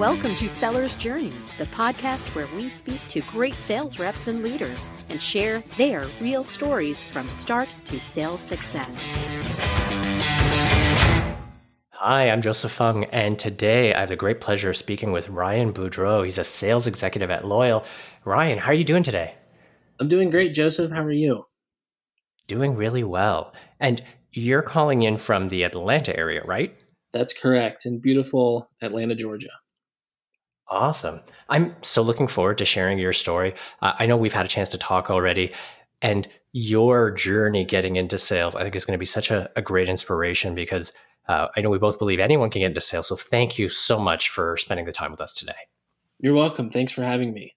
Welcome to Seller's Journey, the podcast where we speak to great sales reps and leaders and share their real stories from start to sales success. Hi, I'm Joseph Fung, and today I have the great pleasure of speaking with Ryan Boudreau. He's a sales executive at Loyal. Ryan, how are you doing today? I'm doing great, Joseph. How are you? Doing really well. And you're calling in from the Atlanta area, right? That's correct, in beautiful Atlanta, Georgia. Awesome. I'm so looking forward to sharing your story. I know we've had a chance to talk already, and your journey getting into sales, I think, is going to be such a great inspiration because I know we both believe anyone can get into sales. So thank you so much for spending the time with us today. You're welcome. Thanks for having me.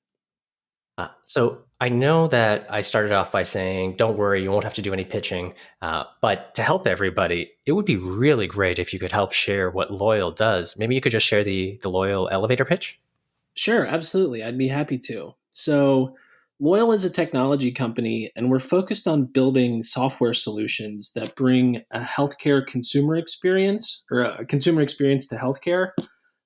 So I know that I started off by saying, don't worry, you won't have to do any pitching. But to help everybody, it would be really great if you could help share what Loyal does. Maybe you could just share the Loyal elevator pitch. Sure, absolutely. I'd be happy to. So, Loyal is a technology company, and we're focused on building software solutions that bring a healthcare consumer experience or a consumer experience to healthcare.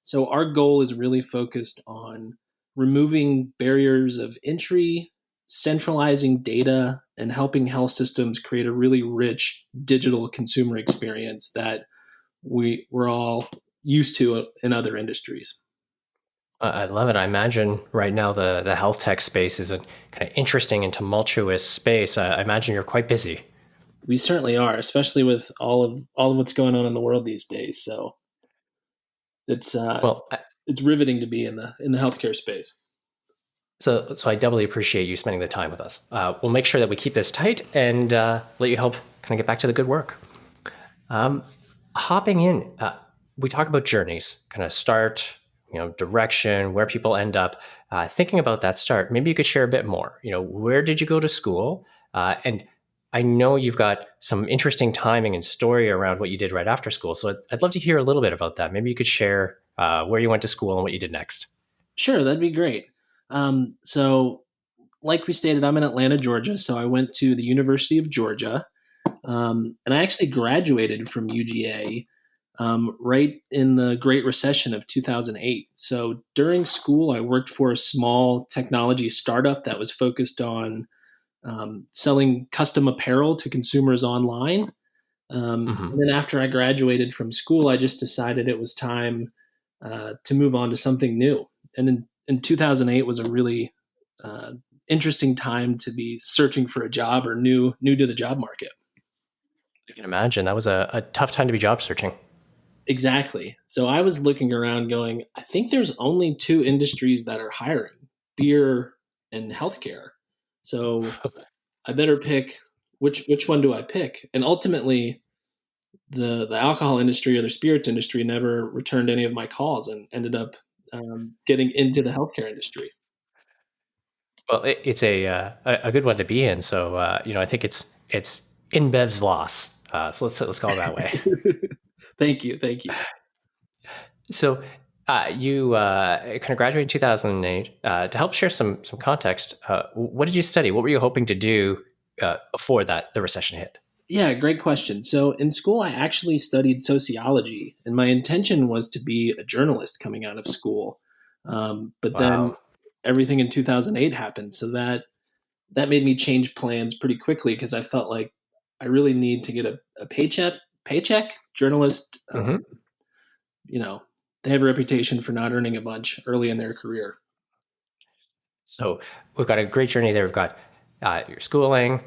So, our goal is really focused on removing barriers of entry, centralizing data, and helping health systems create a really rich digital consumer experience that we're all used to in other industries. I love it. I imagine right now the health tech space is a kind of interesting and tumultuous space. I imagine you're quite busy. We certainly are, especially with all of what's going on in the world these days. So it's Well, it's riveting to be in the healthcare space. so I doubly appreciate you spending the time with us. We'll make sure that we keep this tight and let you help kind of get back to the good work. Um, Hopping in, we talk about journeys, kind of start, direction, where people end up. Thinking about that start, maybe you could share a bit more. Where did you go to school? And I know you've got some interesting timing and story around what you did right after school. So I'd love to hear a little bit about that. Maybe you could share where you went to school and what you did next. Sure, that'd be great. So, like we stated, I'm in Atlanta, Georgia. So I went to the University of Georgia, and I actually graduated from UGA right in the Great Recession of 2008. So during school, I worked for a small technology startup that was focused on selling custom apparel to consumers online. And then after I graduated from school, I just decided it was time to move on to something new. And in 2008 was a really interesting time to be searching for a job or new to the job market. I can imagine that was a tough time to be job searching. Exactly. So I was looking around going, I think there's only two industries that are hiring, beer and healthcare. So I better pick which one do I pick? And ultimately the alcohol industry or the spirits industry never returned any of my calls and ended up getting into the healthcare industry. Well, it's a good one to be in. So I think it's InBev's loss. So let's call it that way. Thank you. So you kind of graduated in 2008. To help share some context, what did you study? What were you hoping to do before the recession hit? Yeah, great question. So in school, I actually studied sociology, and my intention was to be a journalist coming out of school. But then Wow. everything in 2008 happened, so that made me change plans pretty quickly because I felt like I really need to get a paycheck. Journalists, hmm you know, they have a reputation for not earning a bunch early in their career. So we've got a great journey there. We've got your schooling.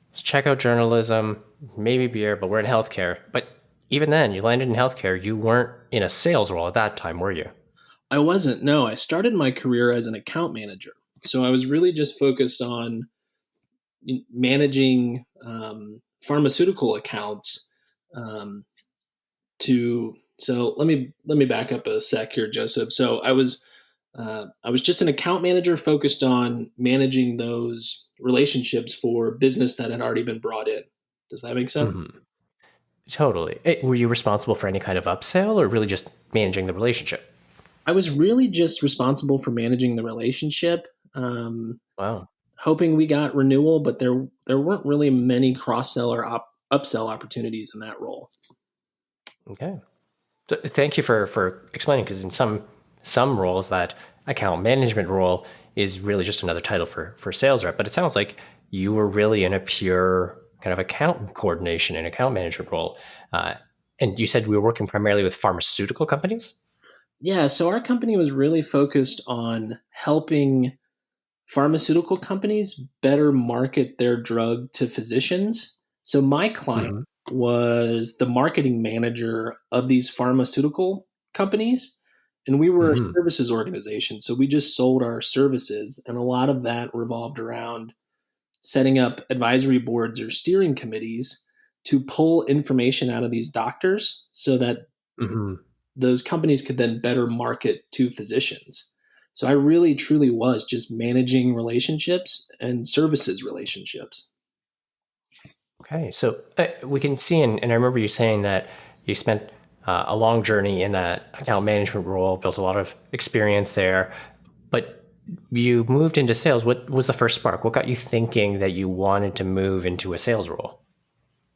Let's check out journalism, maybe beer, but we're in healthcare. But even then, you landed in healthcare. You weren't in a sales role at that time, were you? I wasn't. No, I started my career as an account manager, so I was really just focused on managing pharmaceutical accounts. Um, so let me back up a sec here, Joseph. So I was just an account manager focused on managing those relationships for business that had already been brought in. Does that make sense? hmm Totally. Were you responsible for any kind of upsell or really just managing the relationship? I was really just responsible for managing the relationship, Wow. hoping we got renewal, but there weren't really many cross sell or upsell opportunities in that role. Okay. So thank you for explaining, because in some some roles that account management role is really just another title for sales rep. But it sounds like you were really in a pure kind of account coordination and account management role. Uh, and you said we were working primarily with pharmaceutical companies? Yeah, so our company was really focused on helping pharmaceutical companies better market their drug to physicians. So my client Mm-hmm. was the marketing manager of these pharmaceutical companies, and we were a Mm-hmm. services organization. So we just sold our services, and a lot of that revolved around setting up advisory boards or steering committees to pull information out of these doctors so that Mm-hmm. those companies could then better market to physicians. So I really truly was just managing relationships and services relationships. Okay, so we can see, and I remember you saying that you spent a long journey in that account management role, built a lot of experience there, but you moved into sales. What was the first spark? What got you thinking that you wanted to move into a sales role?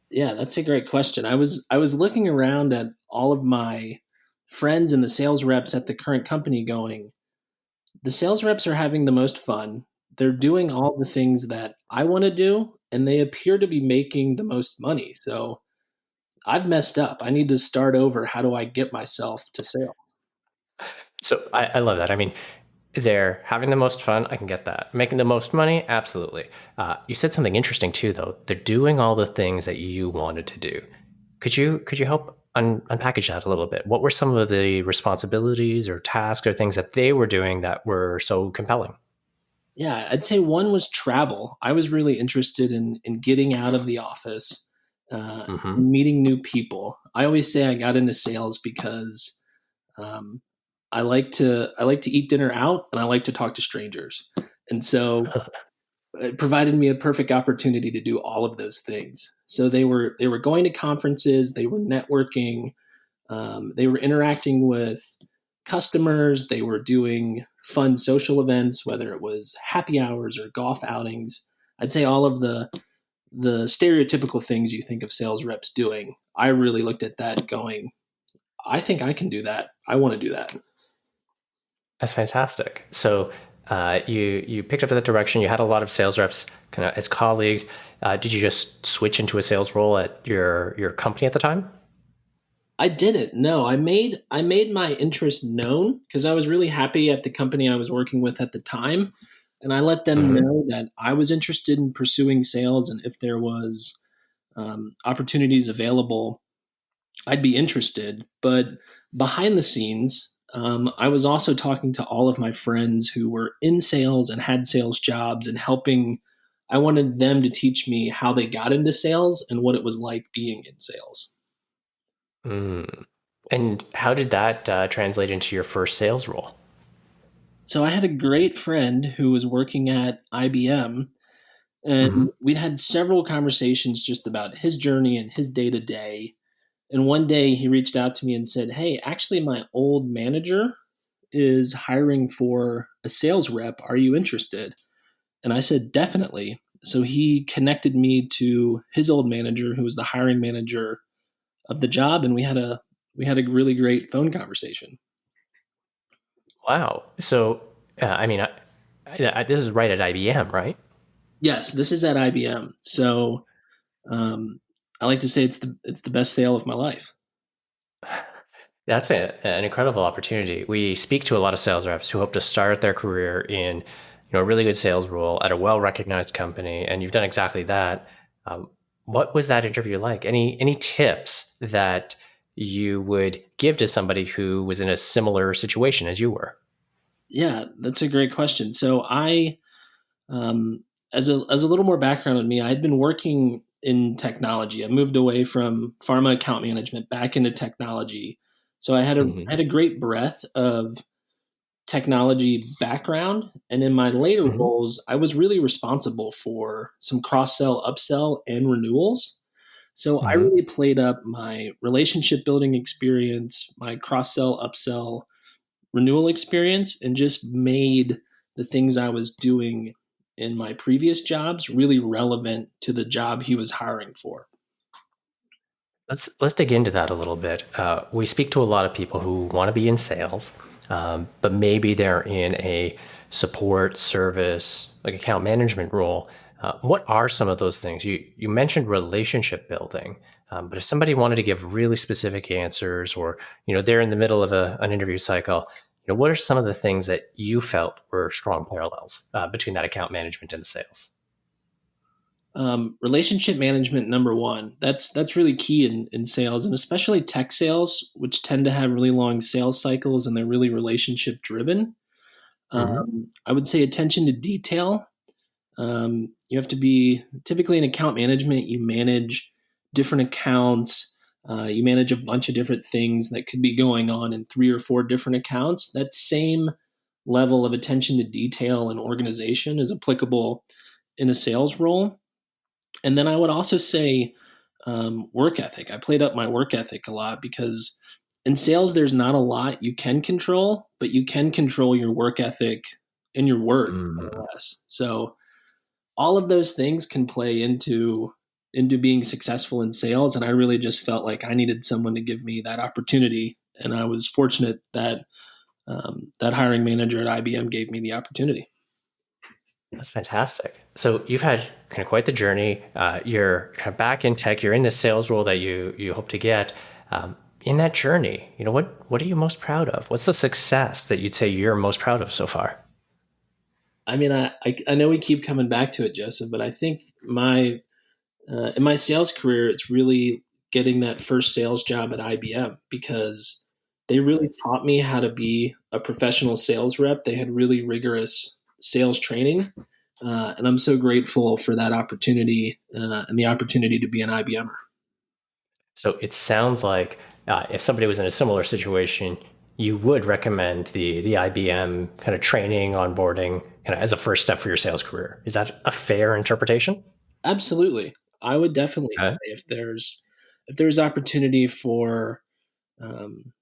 Yeah, that's a great question. I was looking around at all of my friends and the sales reps at the current company going, the sales reps are having the most fun. They're doing all the things that I want to do and they appear to be making the most money. So I've messed up. I need to start over. How do I get myself to sales? So I love that. I mean, they're having the most fun. I can get that. Making the most money, absolutely. You said something interesting too, though. They're doing all the things that you wanted to do. Could you help unpackage that a little bit? What were some of the responsibilities or tasks or things that they were doing that were so compelling? Yeah, I'd say one was travel. I was really interested in getting out of the office, Mm-hmm. meeting new people. I always say I got into sales because um, I like to eat dinner out and I like to talk to strangers, and so it provided me a perfect opportunity to do all of those things. So they were going to conferences, they were networking, they were interacting with customers. They were doing fun social events, whether it was happy hours or golf outings. I'd say all of the stereotypical things you think of sales reps doing. I really looked at that going, I think I can do that. I want to do that. That's fantastic. So you picked up that direction. You had a lot of sales reps kind of as colleagues. Did you just switch into a sales role at your company at the time? I didn't. No, I made my interest known because I was really happy at the company I was working with at the time, and I let them Mm-hmm. know that I was interested in pursuing sales, and if there was opportunities available, I'd be interested. But behind the scenes, I was also talking to all of my friends who were in sales and had sales jobs and helping. I wanted them to teach me how they got into sales and what it was like being in sales. Mm. And how did that translate into your first sales role? So I had a great friend who was working at IBM, Mm-hmm. and we'd had several conversations just about his journey and his day to day. And one day he reached out to me and said, "Hey, actually, my old manager is hiring for a sales rep. Are you interested?" And I said, "Definitely." So he connected me to his old manager, who was the hiring manager of the job, and we had a really great phone conversation. Wow. So I mean, this is right at IBM, right? Yes, this is at IBM. So um, I like to say it's the best sale of my life. That's an incredible opportunity. We speak to a lot of sales reps who hope to start their career in, a really good sales role at a well-recognized company, and you've done exactly that. Um, what was that interview like? Any tips that you would give to somebody who was in a similar situation as you were? Yeah, that's a great question. So um, as a little more background on me, I'd been working in technology. I moved away from pharma account management back into technology. So I Hmm. had a great breadth of technology background, and in my later Hmm. roles, I was really responsible for some cross sell, upsell, and renewals. So I Hmm. really played up my relationship building experience, my cross sell, upsell, renewal experience, and just made the things I was doing in my previous jobs really relevant to the job he was hiring for. Let's dig into that a little bit. We speak to a lot of people who want to be in sales. but maybe they're in a support service, like account management role. What are some of those things? You mentioned relationship building, but if somebody wanted to give really specific answers, or they're in the middle of an interview cycle, what are some of the things that you felt were strong parallels between that account management and the sales? Relationship management, number one. That's really key in sales, and especially tech sales, which tend to have really long sales cycles and they're really relationship driven. Hmm. I would say attention to detail. You have to be typically in account management. You manage different accounts. You manage a bunch of different things that could be going on in three or four different accounts. That same level of attention to detail and organization is applicable in a sales role. And then I would also say work ethic. I played up my work ethic a lot because in sales, there's not a lot you can control, but you can control your work ethic and your word, more or less. So all of those things can play into being successful in sales. And I really just felt like I needed someone to give me that opportunity. And I was fortunate that that hiring manager at IBM gave me the opportunity. That's fantastic. So you've had kind of quite the journey. You're kind of back in tech. You're in the sales role that you hope to get. In that journey, what are you most proud of? What's the success that you'd say you're most proud of so far? I mean, I know we keep coming back to it, Joseph, but I think my in my sales career, it's really getting that first sales job at IBM because they really taught me how to be a professional sales rep. They had really rigorous sales training. And I'm so grateful for that opportunity and the opportunity to be an IBMer. So it sounds like if somebody was in a similar situation, you would recommend the IBM kind of training, onboarding, kind of as a first step for your sales career. Is that a fair interpretation? Absolutely. I would definitely Okay. say if there's opportunity for um,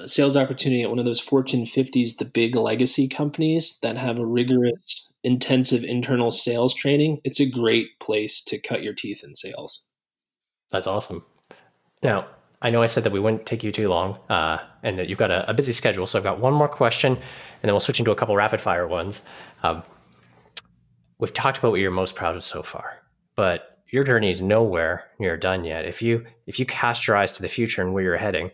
sales opportunity at one of those Fortune 50s, the big legacy companies that have a rigorous, intensive internal sales training, it's a great place to cut your teeth in sales. That's awesome. Now, I know I said that we wouldn't take you too long, and that you've got a busy schedule. So I've got one more question, and then we'll switch into a couple rapid fire ones. Um, we've talked about what you're most proud of so far, but your journey is nowhere near done yet. If you cast your eyes to the future and where you're heading,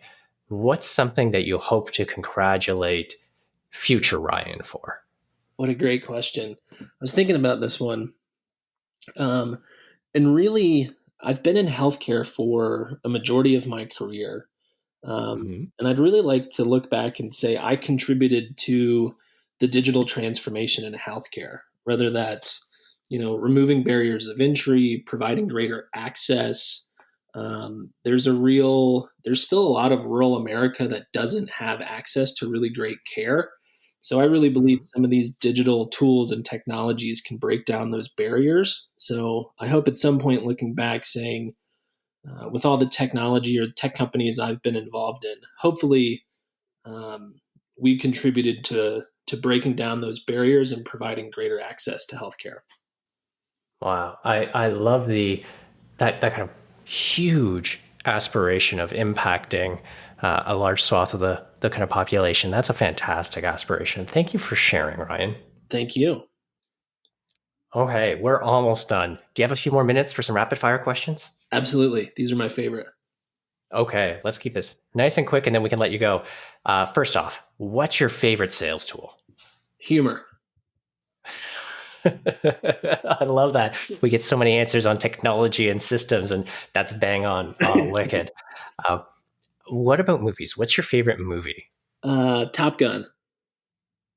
what's something that you hope to congratulate future Ryan for? What a great question. I was thinking about this one. Um, and really, I've been in healthcare for a majority of my career. Hmm. And I'd really like to look back and say I contributed to the digital transformation in healthcare, whether that's removing barriers of entry, providing greater access. There's still a lot of rural America that doesn't have access to really great care. So I really believe some of these digital tools and technologies can break down those barriers. So I hope at some point looking back saying, with all the technology or tech companies I've been involved in, hopefully um, we contributed to breaking down those barriers and providing greater access to healthcare. Wow, I love that kind of huge aspiration of impacting a large swath of the kind of population. That's a fantastic aspiration. Thank you for sharing, Ryan. Thank you. Okay, we're almost done. Do you have a few more minutes for some rapid fire questions? Absolutely. These are my favorite. Okay, let's keep this nice and quick and then we can let you go. First off, what's your favorite sales tool? Humor. I love that. We get so many answers on technology and systems, and that's bang on. Oh, wicked. Uh, what about movies? What's your favorite movie? Top Gun.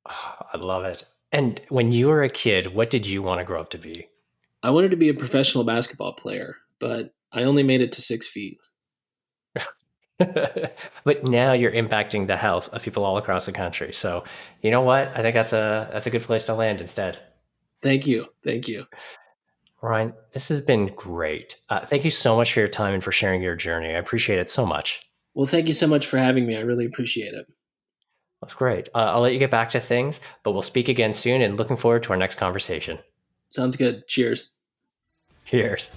Oh, I love it. And when you were a kid, what did you want to grow up to be? I wanted to be a professional basketball player, but I only made it to 6 feet. But now you're impacting the health of people all across the country. So, you know what? I think that's a good place to land instead. Thank you. Thank you. Ryan, this has been great. Thank you so much for your time and for sharing your journey. I appreciate it so much. Well, thank you so much for having me. I really appreciate it. That's great. I'll let you get back to things, but we'll speak again soon and looking forward to our next conversation. Sounds good. Cheers. Cheers.